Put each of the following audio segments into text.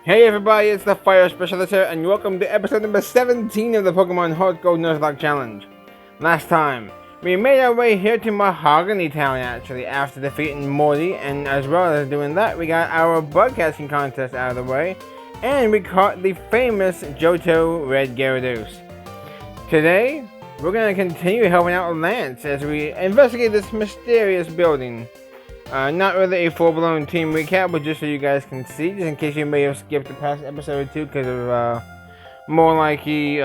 Hey everybody, it's the Fire Specialist here, and welcome to episode number 17 of the Pokemon HeartGold Nuzlocke Challenge. Last time, we made our way here to Mahogany Town actually, after defeating Morty, and as well as doing that, we got our bug catching contest out of the way, and we caught the famous Johto Red Gyarados. Today, we're going to continue helping out Lance as we investigate this mysterious building. Not really a full-blown team recap, but just so you guys can see, just in case you may have skipped the past episode or two because of, more likey,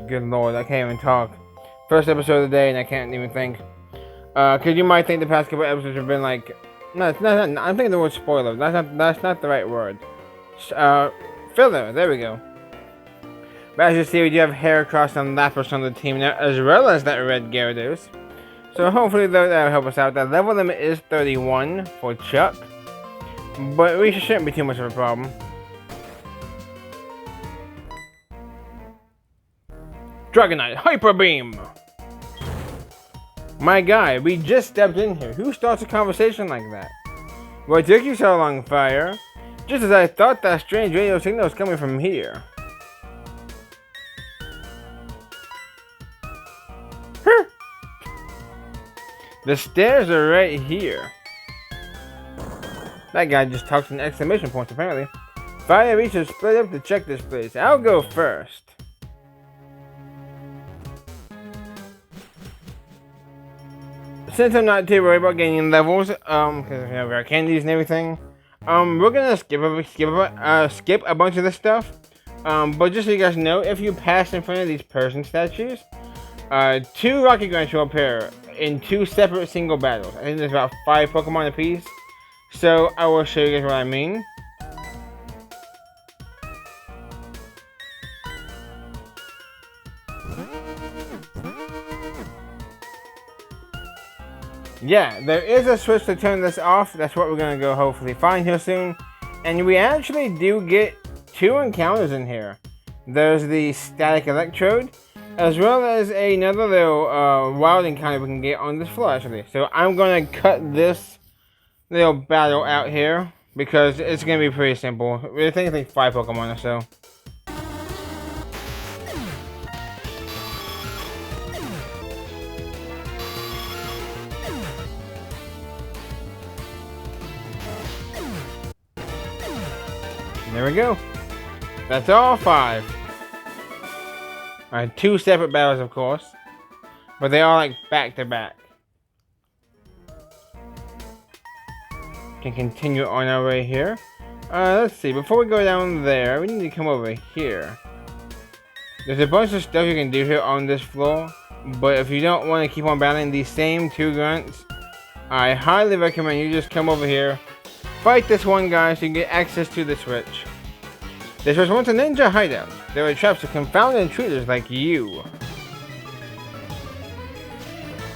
good lord, I can't even talk. First episode of the day and I can't even think. Cause you might think the past couple episodes have been like, no, it's not, I'm thinking the word spoiler, that's not the right word. Filler, there we go. But as you see, we do have Heracross and Lapras on the team now, as well as that Red Gyarados. So hopefully that'll help us out. That level limit is 31 for Chuck, but we shouldn't be too much of a problem. Dragonite Hyper Beam! My guy, we just stepped in here. Who starts a conversation like that? What took you so long, Fire? Just as I thought, that strange radio signal was coming from here. The stairs are right here. That guy just talks in exclamation points, apparently. Fire research split up to check this place. I'll go first. Since I'm not too worried about gaining levels, because we have our candies and everything, we're gonna skip a bunch of this stuff. But just so you guys know, if you pass in front of these person statues, 2 Rocket Grunts will appear in 2 separate single battles. I think there's about 5 Pokemon apiece. So I will show you guys what I mean. Yeah, there is a switch to turn this off. That's what we're going to go hopefully find here soon. And we actually do get 2 encounters in here. There's the Static Electrode, as well as another little wild encounter we can get on this floor actually. So I'm going to cut this little battle out here because it's going to be pretty simple. I think it's like 5 Pokemon or so. There we go. That's all 5. Alright, 2 separate battles, of course. But they are like back to back. Can continue on our way here. Let's see. Before we go down there, we need to come over here. There's a bunch of stuff you can do here on this floor. But if you don't want to keep on battling these same 2 grunts, I highly recommend you just come over here. Fight this one guy so you can get access to the switch. This was once a ninja hideout. There were traps to confound intruders like you.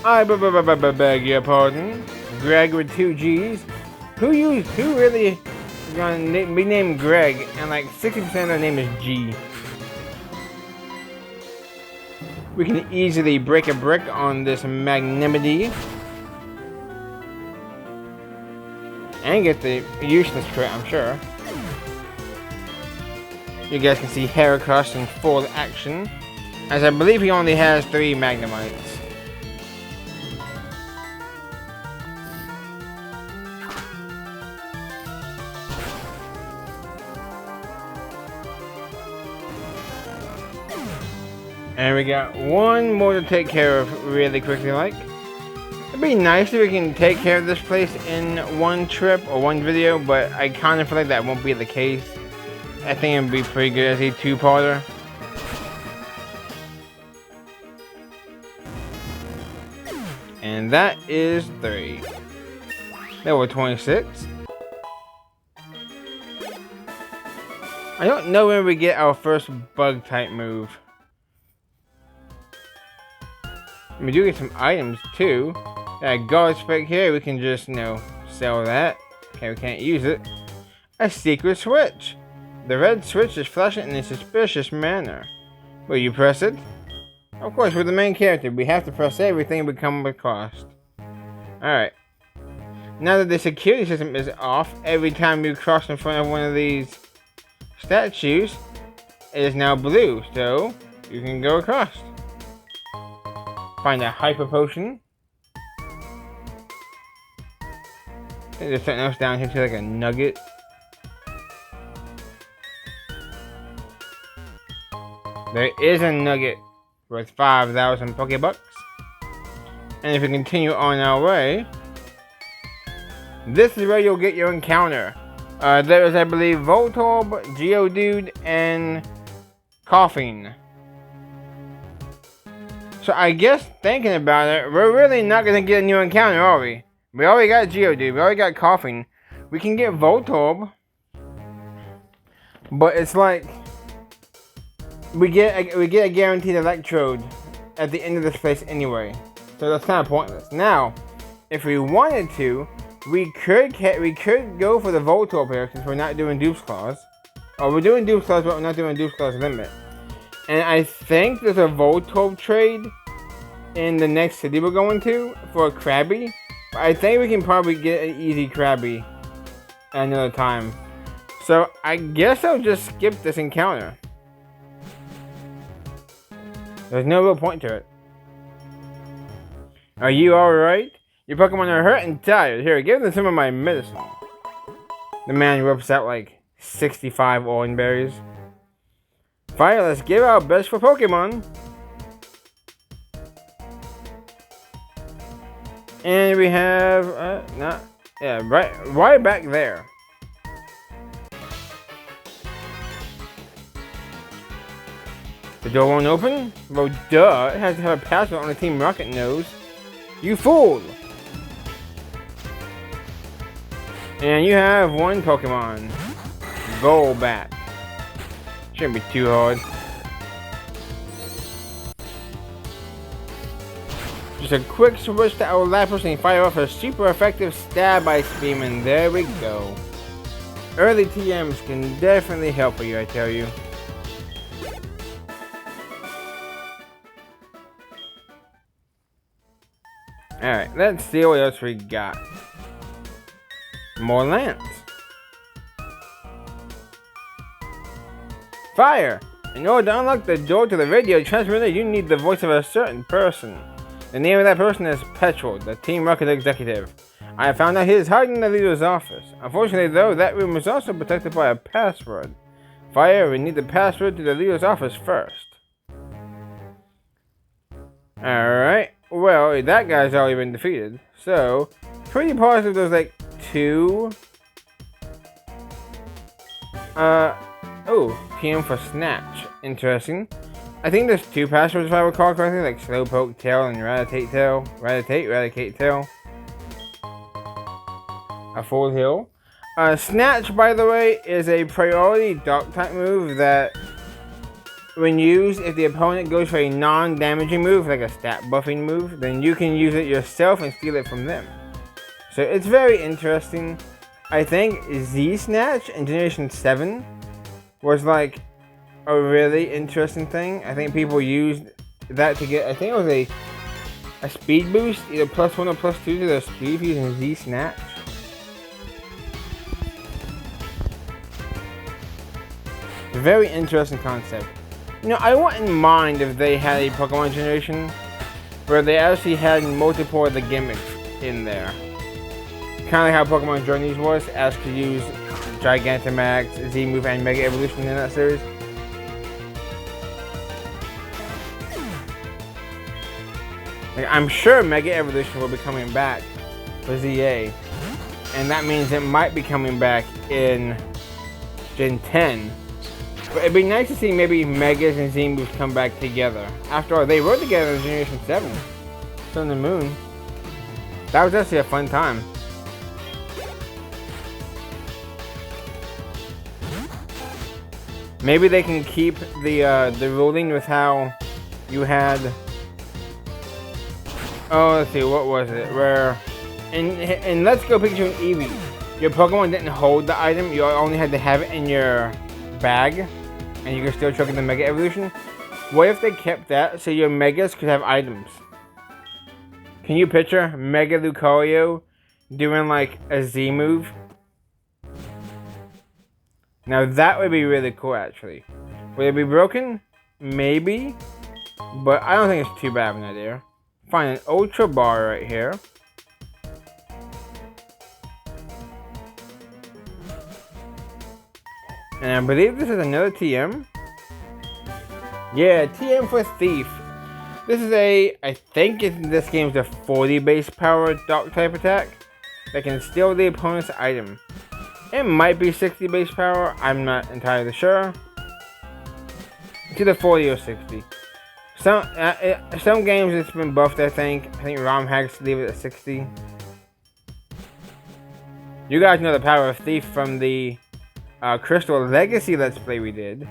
I beg your pardon. Greg with 2 G's. Who really gonna be named Greg and like 60% of their name is G? We can easily break a brick on this magnanimity. And get the useless crit, I'm sure. You guys can see Heracross in full action, as I believe he only has 3 Magnemites. And we got 1 more to take care of really quickly like. It'd be nice if we can take care of this place in 1 trip or 1 video, but I kind of feel like that won't be the case. I think it'd be pretty good as a 2-parter. And that is 3. Level 26. I don't know when we get our first bug type move. We do get some items too. That guard spec here, we can just, sell that. Okay, we can't use it. A secret switch. The red switch is flashing in a suspicious manner. Will you press it? Of course, we're the main character. We have to press everything we come across. Alright. Now that the security system is off, every time you cross in front of one of these statues, it is now blue, so you can go across. Find a hyper potion. I think there's something else down here too, like a nugget. There is a nugget worth 5,000 Pokebucks. And if we continue on our way, this is where you'll get your encounter. There is, I believe, Voltorb, Geodude, and Coughing. So I guess thinking about it, we're really not going to get a new encounter, are we? We already got Geodude, we already got Coughing. We can get Voltorb. But it's like we get a guaranteed Electrode at the end of this place anyway. So that's kind of pointless. Now, if we wanted to, we could go for the Voltorb here since we're not doing Dupes Claws. Oh, we're doing Dupes Claws, but we're not doing Dupes Claws Limit. And I think there's a Voltorb trade in the next city we're going to for a Krabby. But I think we can probably get an easy Krabby another time. So I guess I'll just skip this encounter. There's no real point to it. Are you alright? Your Pokemon are hurt and tired. Here, give them some of my medicine. The man whips out like 65 orange berries. Fire, let's give our best for Pokemon. And we have, right back there. The door won't open? Well, duh, it has to have a password on the Team Rocket nose. You fool! And you have one Pokemon. Golbat. Shouldn't be too hard. Just a quick switch to our Lapras and fire off a super effective Stab Ice Beam, and there we go. Early TMs can definitely help you, I tell you. Alright, let's see what else we got. More lamps. Fire! In order to unlock the door to the radio transmitter, you need the voice of a certain person. The name of that person is Petrol, the Team Rocket executive. I have found out he is hiding in the leader's office. Unfortunately though, that room is also protected by a password. Fire, we need the password to the leader's office first. Alright, well, that guy's already been defeated. So, pretty positive there's like two... PM for Snatch. Interesting. I think there's two passwords if I recall correctly, like Slowpoke Tail and Raticate Tail. A Full Heal. Snatch, by the way, is a priority Dark type move that, when used, if the opponent goes for a non-damaging move, like a stat buffing move, then you can use it yourself and steal it from them. So it's very interesting. I think Z-Snatch in Generation 7 was like a really interesting thing. I think people used that to get, I think it was a speed boost, either +1 or +2 to their speed using Z-Snatch. A very interesting concept. You know, I wouldn't mind if they had a Pokemon generation where they actually had multiple of the gimmicks in there. Kind of like how Pokemon Journeys was, asked to use Gigantamax, Z-Move, and Mega Evolution in that series. Like, I'm sure Mega Evolution will be coming back for ZA, and that means it might be coming back in Gen 10. But it'd be nice to see maybe Megas and Z-Moves come back together. After all, they were together in Generation 7. Sun and Moon. That was actually a fun time. Maybe they can keep the ruling with how you had... Oh, let's see, what was it? Where in Let's Go Pikachu and Eevee, your Pokemon didn't hold the item, you only had to have it in your bag, and you could still trigger the Mega Evolution. What if they kept that so your Megas could have items? Can you picture Mega Lucario doing like a Z move? Now that would be really cool, actually. Would it be broken? Maybe. But I don't think it's too bad of an idea. Find an Ultra Bar right here. And I believe this is another TM. Yeah, TM for Thief. This is I think this game's a 40 base power Dark type attack that can steal the opponent's item. It might be 60 base power, I'm not entirely sure. It's either 40 or 60. Some games it's been buffed, I think. I think ROM hacks leave it at 60. You guys know the power of Thief from the Crystal Legacy Let's Play we did.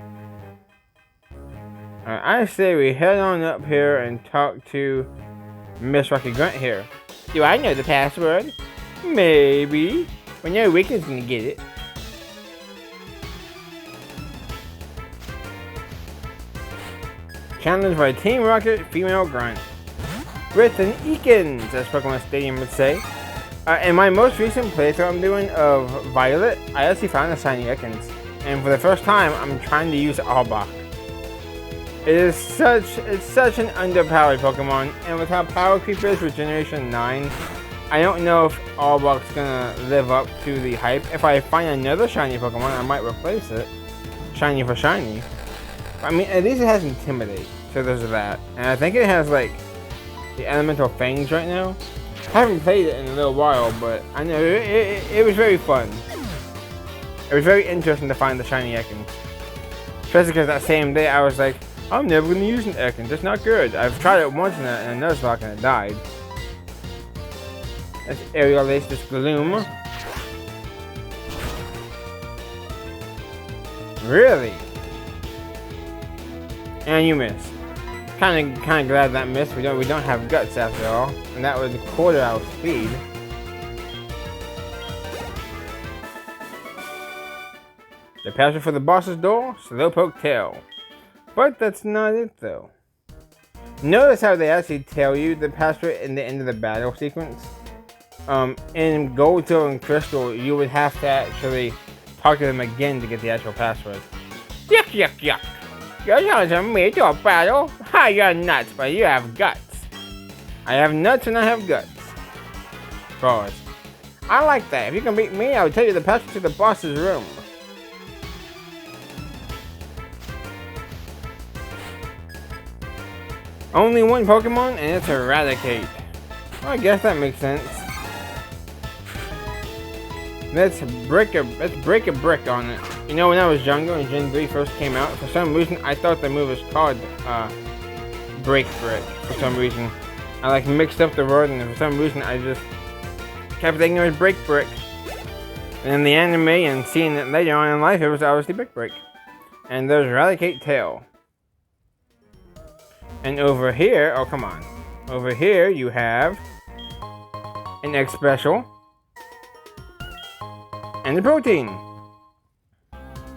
I say we head on up here and talk to Miss Rocky Grunt here. Do I know the password? Maybe. Well, no, Wicked's gonna get it. Challenged by Team Rocket Female Grunt. With an Eakins, as Pokemon Stadium would say. In my most recent playthrough I'm doing of Violet, I actually found a shiny Ekans. And for the first time, I'm trying to use Arbok. It's such an underpowered Pokemon, and with how Power Creep is with Generation 9, I don't know if Arbok's gonna live up to the hype. If I find another shiny Pokemon, I might replace it. Shiny for shiny. I mean, at least it has Intimidate, so there's that. And I think it has, like, the Elemental Fangs right now. I haven't played it in a little while, but I know it was very fun. It was very interesting to find the shiny Ekans. Especially because that same day I was like, I'm never going to use an Ekans, it's not good. I've tried it once in a Nuzlocke and it died. That's Aerial Ace, this Gloom. Really? And you miss. Kind of glad that missed. We don't have guts after all, and that was a quarter our speed. The password for the boss's door, Slowpoke Tail. But that's not it though. Notice how they actually tell you the password in the end of the battle sequence. In Gold, Silver, and Crystal, you would have to actually talk to them again to get the actual password. Yuck, yuck, yuck. You're challenging me to a battle? Ha, you're nuts, but you have guts. I have nuts and I have guts. Pause. I like that. If you can beat me, I'll tell you the password to the boss's room. Only one Pokemon, and it's Eradicate. Well, I guess that makes sense. Let's break a brick on it. You know, when I was younger and Gen 3 first came out, for some reason I thought the move was called Break Brick. For some reason, I like mixed up the word, and for some reason I just kept thinking it was Break Brick. And in the anime and seeing it later on in life, it was obviously Brick Brick. And there's Eradicate Tail. And over here, oh come on, over here you have an X Special. And the protein.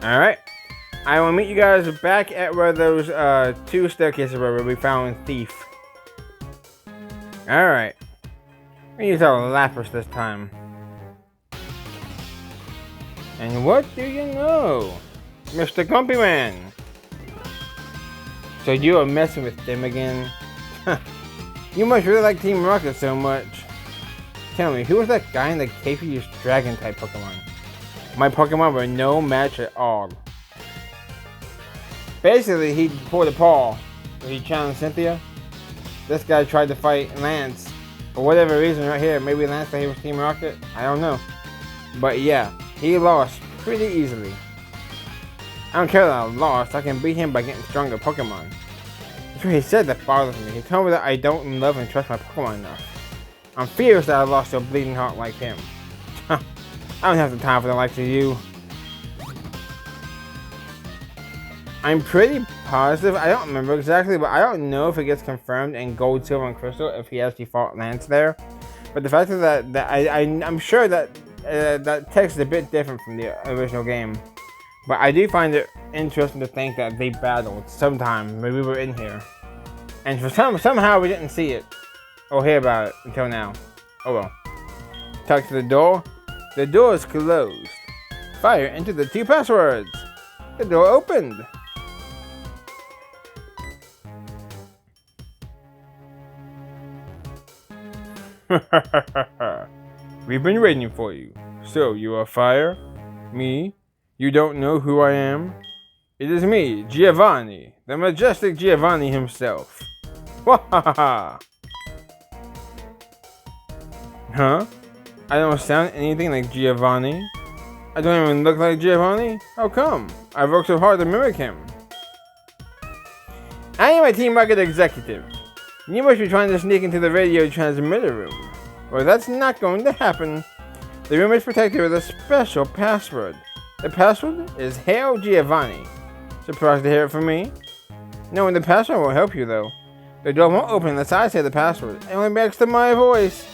Alright. I will meet you guys back at where those two staircases were, where we found Thief. Alright. We use our Lapras this time. And what do you know? Mr. Grumpy Man. So you are messing with them again? You must really like Team Rocket so much. Tell me, who was that guy in the cave who used Dragon type Pokemon? My Pokemon were no match at all. Basically, he pulled a paw when he challenged Cynthia. This guy tried to fight Lance. For whatever reason right here, maybe Lance thought he was Team Rocket. I don't know. But yeah, he lost pretty easily. I don't care that I lost. I can beat him by getting stronger Pokemon. That's what he said that bothers me. He told me that I don't love and trust my Pokemon enough. I'm furious that I lost to a bleeding heart like him. I don't have the time for the likes of you. I'm pretty positive, I don't remember exactly, but I don't know if it gets confirmed in Gold, Silver, and Crystal if he actually fought Lance there. But the fact is that I'm sure that that text is a bit different from the original game. But I do find it interesting to think that they battled sometime when we were in here. And for somehow we didn't see it or hear about it until now. Oh well. Talk to the door. The door is closed. Fire into the 2 passwords. The door opened. We've been waiting for you. So, you are Fire? Me? You don't know who I am? It is me, Giovanni, the majestic Giovanni himself. Wahaha! Huh? I don't sound anything like Giovanni. I don't even look like Giovanni? How come? I've worked so hard to mimic him. I am a Team Rocket executive. You must be trying to sneak into the radio transmitter room. Well, that's not going to happen. The room is protected with a special password. The password is Hail Giovanni. Surprised to hear it from me? Knowing the password will help you, though. The door won't open unless I say the password. It only makes to my voice.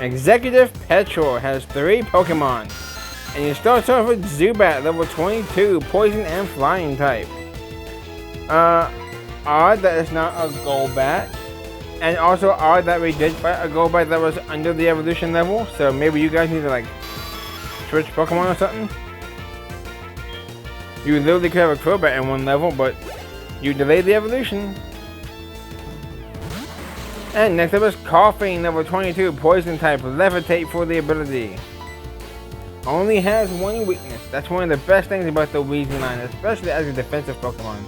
Executive Petrol has 3 Pokemon. And he starts off with Zubat, level 22, Poison and Flying type. Odd that it's not a Golbat. And also odd that we did fight a Golbat that was under the evolution level. So maybe you guys need to like switch Pokemon or something. You literally could have a Crobat in 1 level, but you delayed the evolution. And next up is Coughing, level 22, Poison type, Levitate for the ability. Only has 1 weakness. That's one of the best things about the Weezing line, especially as a defensive Pokemon.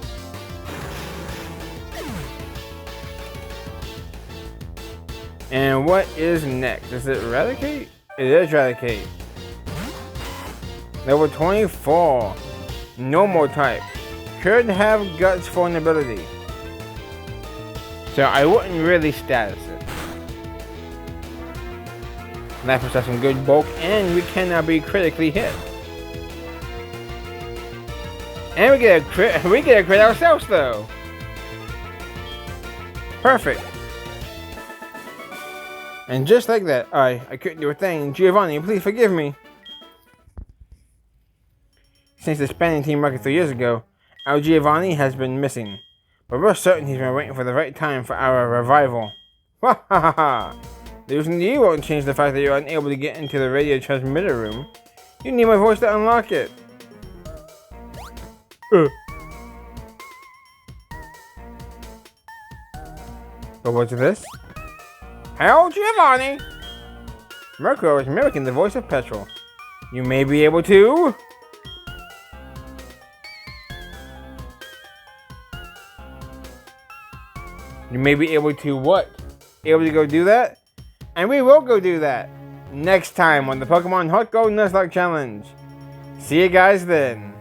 And what is next? Is it Raticate? It is Raticate. Level 24. Normal type. Could have Guts for an ability. So I wouldn't really status it. Lapras has some good bulk and we cannot be critically hit. And we get a crit ourselves though. Perfect. And just like that, I couldn't do a thing. Giovanni, please forgive me. Since disbanding Team Rocket 3 years ago, our Giovanni has been missing. But we're certain he's been waiting for the right time for our revival. Ha ha ha ha! Losing to you won't change the fact that you're unable to get into the radio transmitter room. You need my voice to unlock it. But what's this? Hail Giovanni! Murkrow is mimicking the voice of Petrol. You may be able to... You may be able to what? Able to go do that? And we will go do that next time on the Pokemon HeartGold Nuzlocke Challenge. See you guys then.